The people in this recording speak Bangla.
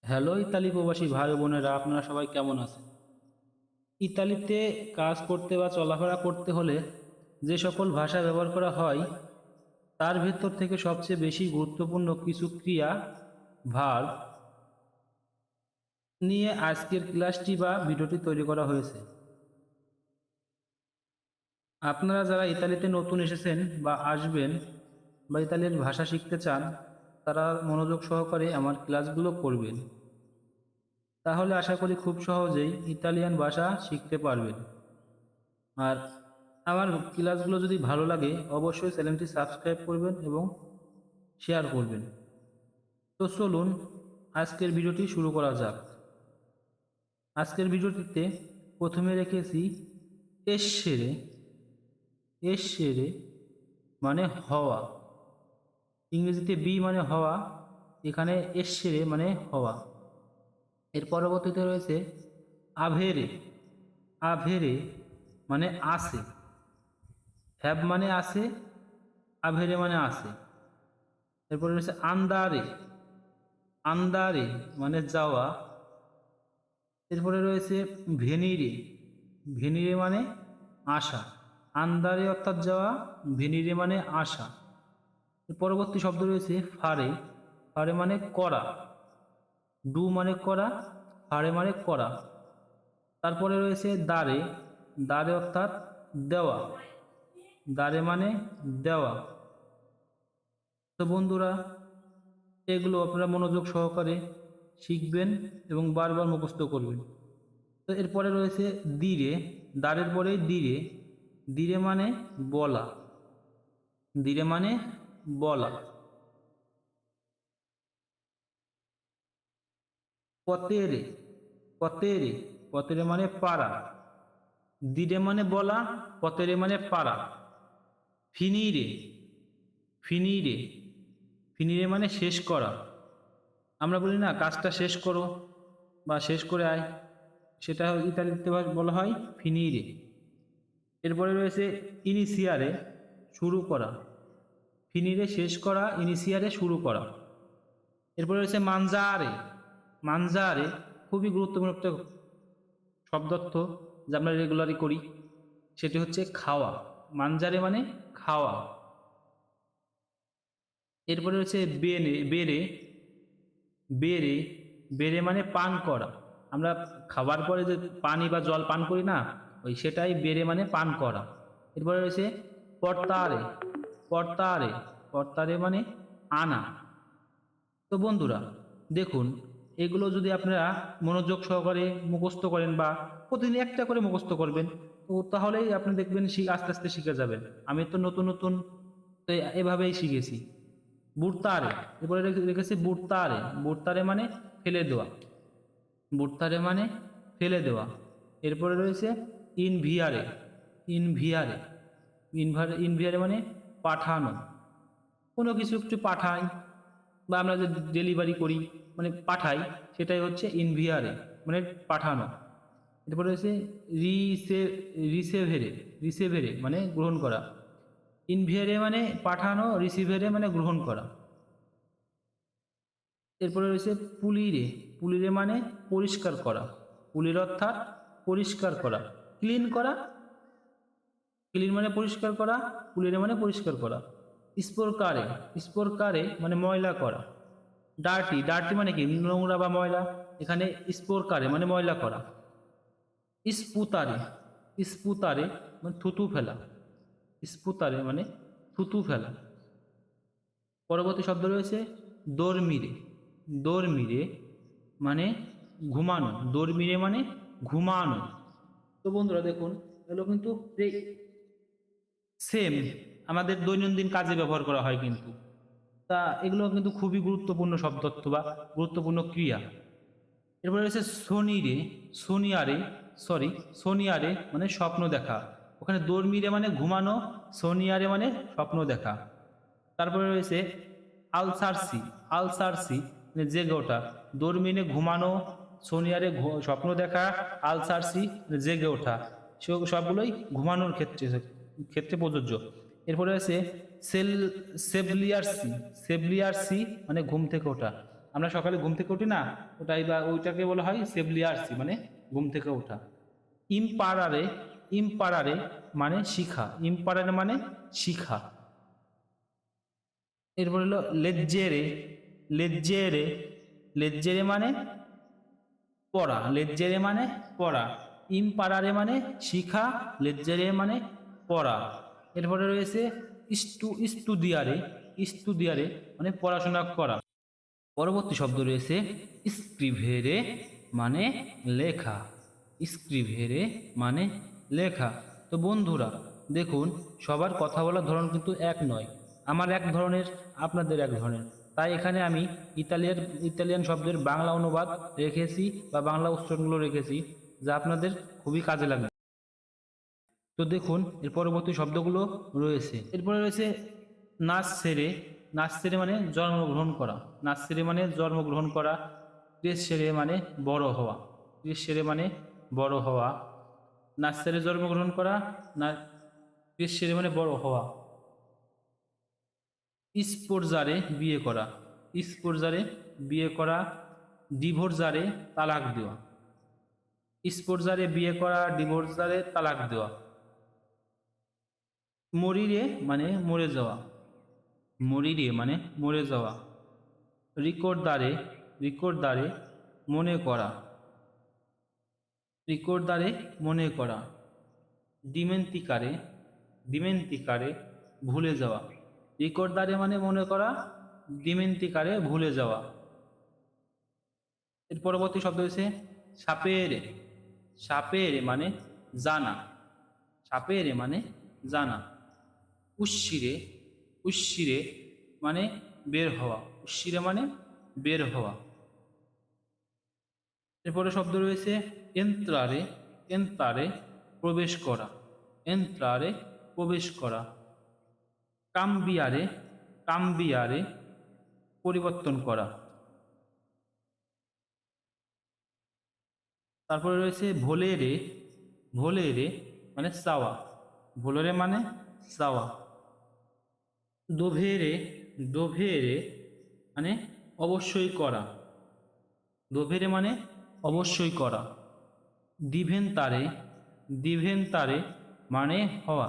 হ্যালো ইতালি প্রবাসী ভাই বোনেরা, আপনারা সবাই কেমন আছেন? ইতালিতে কাজ করতে বা চলাফেরা করতে হলে যে সকল ভাষা ব্যবহার করা হয় তার ভেতর থেকে সবচেয়ে বেশি গুরুত্বপূর্ণ কিছু ক্রিয়া, ভার্ব নিয়ে আজকের ক্লাসটি বা ভিডিওটি তৈরি করা হয়েছে। আপনারা যারা ইতালিতে নতুন এসেছেন বা আসবেন বা ইতালির ভাষা শিখতে চান, তারা মনোযোগ সহকারে আমার ক্লাসগুলো করবেন। তাহলে আশা করি খুব সহজেই ইতালিয়ান ভাষা শিখতে পারবেন। আর আমার ক্লাসগুলো যদি ভালো লাগে অবশ্যই চ্যানেলটি সাবস্ক্রাইব করবেন এবং শেয়ার করবেন। তো চলুন আজকের ভিডিওটি শুরু করা যাক। আজকের ভিডিওটিতে প্রথমে রেখেছি এসেরে। এসেরে মানে হওয়া, ইংরেজিতে বি মানে হওয়া, এখানে এসেরে মানে হওয়া। এর পরবর্তীতে রয়েছে আভেরে। আভেরে মানে আসে, হ্যাভ মানে আসে, আভেরে মানে আসে। এরপরে রয়েছে আন্দারে। আন্দারে মানে যাওয়া। এরপরে রয়েছে ভেনিরে। ভেনিরে মানে আসা। আন্দারে অর্থাৎ যাওয়া, ভেনিরে মানে আসা। এর পরবর্তী শব্দ রয়েছে ফারে। ফারে মানে করা। ডু মানে করা, ফারে মানে করা। তারপরে রয়েছে দারে। দারে অর্থাৎ দেওয়া। দারে মানে দেওয়া। তো বন্ধুরা, এগুলো আপনারা মনোযোগ সহকারে শিখবেন এবং বারবার মুখস্থ করবেন। তো এরপরে রয়েছে দিরে। দাঁড়ের পরে দিরে। দিরে মানে বলা। দিরে মানে বলা। পতেরে। পতেরে। পতেরে মানে পারা। দিরে মানে বলা, পতেরে মানে পারা। ফিনিরে। ফিনিরে। ফিনিরে মানে শেষ করা। আমরা বলি না কাজটা শেষ করো বা শেষ করে আয়, সেটা ইতালিতে বলা হয় ফিনিরে। এরপরে রয়েছে ইনিশিয়ারে, শুরু করা। ফিনিরে শেষ করা, ইনিশিয়ারে শুরু করা। এরপরে রয়েছে মানজারে। মানজারে খুবই গুরুত্বপূর্ণ একটা শব্দার্থ যা আমরা রেগুলারই করি, সেটি হচ্ছে খাওয়া। মানজারে মানে খাওয়া। এরপরে রয়েছে বেনে। বেরে। বেরে। বেরে মানে পান করা। আমরা খাবার পরে যে পানি বা জল পান করি না, ওই সেটাই বেরে মানে পান করা। এরপরে রয়েছে পর্তারে। পর্তারে। পর্তারে মানে আনা। তো বন্ধুরা দেখুন, এগুলো যদি আপনারা মনোযোগ সহকারে মুখস্থ করেন বা প্রতিদিন একটা করে মুখস্থ করবেন, তো তাহলেই আপনি দেখবেন আস্তে আস্তে শিখে যাবেন। আমি তো নতুন নতুন তো এভাবেই শিখেছি। বুড়তারে। এরপরে রেখেছি বুড়তারে। বুড়তারে মানে ফেলে দেওয়া। বুড়তারে মানে ফেলে দেওয়া। এরপরে রয়েছে ইনভিয়ারে। ইনভিয়ারে। ইনভিয়ারে মানে পাঠানো। কোনো কিছু একটু পাঠাই বা আমরা যে ডেলিভারি করি মানে পাঠাই, সেটাই হচ্ছে ইনভিয়ারে মানে পাঠানো। এরপরে হচ্ছে রিসে রিসেভেরে। রিসেভেরে মানে গ্রহণ করা। ইনভিয়ারে মানে পাঠানো, রিসিভেরে মানে গ্রহণ করা। এরপরে রয়েছে পুলিরে। পুলিরে মানে পরিষ্কার করা। পুলির অর্থাৎ পরিষ্কার করা, ক্লিন করা। ক্লিন মানে পরিষ্কার করা, পুলিরে মানে পরিষ্কার করা। স্পোরকারে। স্পোরকারে মানে ময়লা করা। ডার্টি। ডার্টি মানে কি নোংরা বা ময়লা, এখানে স্পোরকারে মানে ময়লা করা। স্পুতারে। স্পুতারে মানে থুতু ফেলা। স্পুতারে মানে থুতু ফেলা। পরবর্তী শব্দ রয়েছে দোরমিরে। দোরমিরে মানে ঘুমানো। দোরমিরে মানে ঘুমানো। তো বন্ধুরা দেখুন, এগুলো কিন্তু সেম আমাদের দৈনন্দিন কাজে ব্যবহার করা হয় কিন্তু। তা এগুলো কিন্তু খুবই গুরুত্বপূর্ণ শব্দার্থ বা গুরুত্বপূর্ণ ক্রিয়া। এরপরে রয়েছে শনিরে। শনিয়ারে। সরি, শনিয়ারে মানে স্বপ্ন দেখা। ওখানে দর্মিরে মানে ঘুমানো, শনিয়ারে মানে স্বপ্ন দেখা। তারপরে রয়েছে আলসারসি। আলসারসি মানে জেগে ওঠা। দর্মিনে ঘুমানো, শনিয়ারে স্বপ্ন দেখা, আলসারসি মানে জেগে ওঠা। সবগুলোই ঘুমানোর ক্ষেত্রে ক্ষেত্রে প্রযোজ্য। এরপরে আছে সেভলিয়ারসি। সেভলিয়ারসি মানে ঘুম থেকে ওঠা। আমরা সকালে ঘুম থেকে উঠি না, ওটাই বা ওইটাকে বলা হয় সেভলিয়ার্সি, মানে ঘুম থেকে ওঠা। ইম্পারারে, ইম্পারারে মানে শিখা, ইম্পারারে মানে শিখা। এরপর হলো লেজ্জেরে, লেজ্জেরে, লেজ্জেরে মানে পড়া, লেজ্জেরে মানে পড়া। ইম্পারারে মানে শিখা, লেজ্জেরে মানে পড়া। এরপরে রয়েছে ইস্তুদিয়ারে, ইস্তুদিয়ারে মানে পড়াশোনা করা। পরবর্তী শব্দ রয়েছে স্ক্রিভেরে মানে লেখা, স্ক্রিভেরে মানে লেখা। তো বন্ধুরা দেখুন, সবার কথা বলার ধরন কিন্তু এক নয়, আমার এক ধরনের, আপনাদের এক ধরনের। তাই এখানে আমি ইতালিয়ান শব্দের বাংলা অনুবাদ রেখেছি বা বাংলা উচ্চারণগুলো রেখেছি, যা আপনাদের খুবই কাজে লাগবে। তো দেখুন এর পরবর্তী শব্দগুলো রয়েছে। এরপরে রয়েছে নার্সেরে, নার্সেরে মানে জন্মগ্রহণ করা, নার্সেরে মানে জন্মগ্রহণ করা। ক্রেসেরে মানে বড় হওয়া, ক্রেসেরে মানে বড় হওয়া। নার্সেরে জন্মগ্রহণ করা, না ক্রেসেরে মানে বড় হওয়া। স্পোর্জারে বিয়ে করা, স্পোর্জারে বিয়ে করা। ডিভোর্সারে তালাক দেওয়া, স্পোর্জারে বিয়ে করা, ডিভোর্সারে তালাক দেওয়া। মরিরে মানে মরে যাওয়া, মরিরে মানে মরে যাওয়া। রিকর্দারে, রিকর্দারে মনে করা, রিকর্দারে মনে করা। ডিমেন্তিকারে, ডিমেন্তিকারে ভুলে যাওয়া। রিকর্দারে মানে মনে করা, ডিমেন্তিকারে ভুলে যাওয়া। এর পরবর্তী শব্দ হচ্ছে সাপেরে, সাপেরে মানে জানা, সাপেরে মানে জানা। উশিরে, উশিরে মানে বের হওয়া, উশিরে মানে বের হওয়া। এরপরে শব্দ রয়েছে এন্ত্রারে, এন্ত্রারে প্রবেশ করা, এন্ত্রারে প্রবেশ করা। কাম্বিয়ারে, কাম্বিয়ারে পরিবর্তন করা। তারপরে রয়েছে ভোলেরে, ভোলেরে মানে চাওয়া, ভোলেরে মানে চাওয়া। দোভেরে, দোভেরে মানে অবশ্যই করা, দোভেরে মানে অবশ্যই করা। দিভেন্তারে, দিভেন্তারে মানে হওয়া।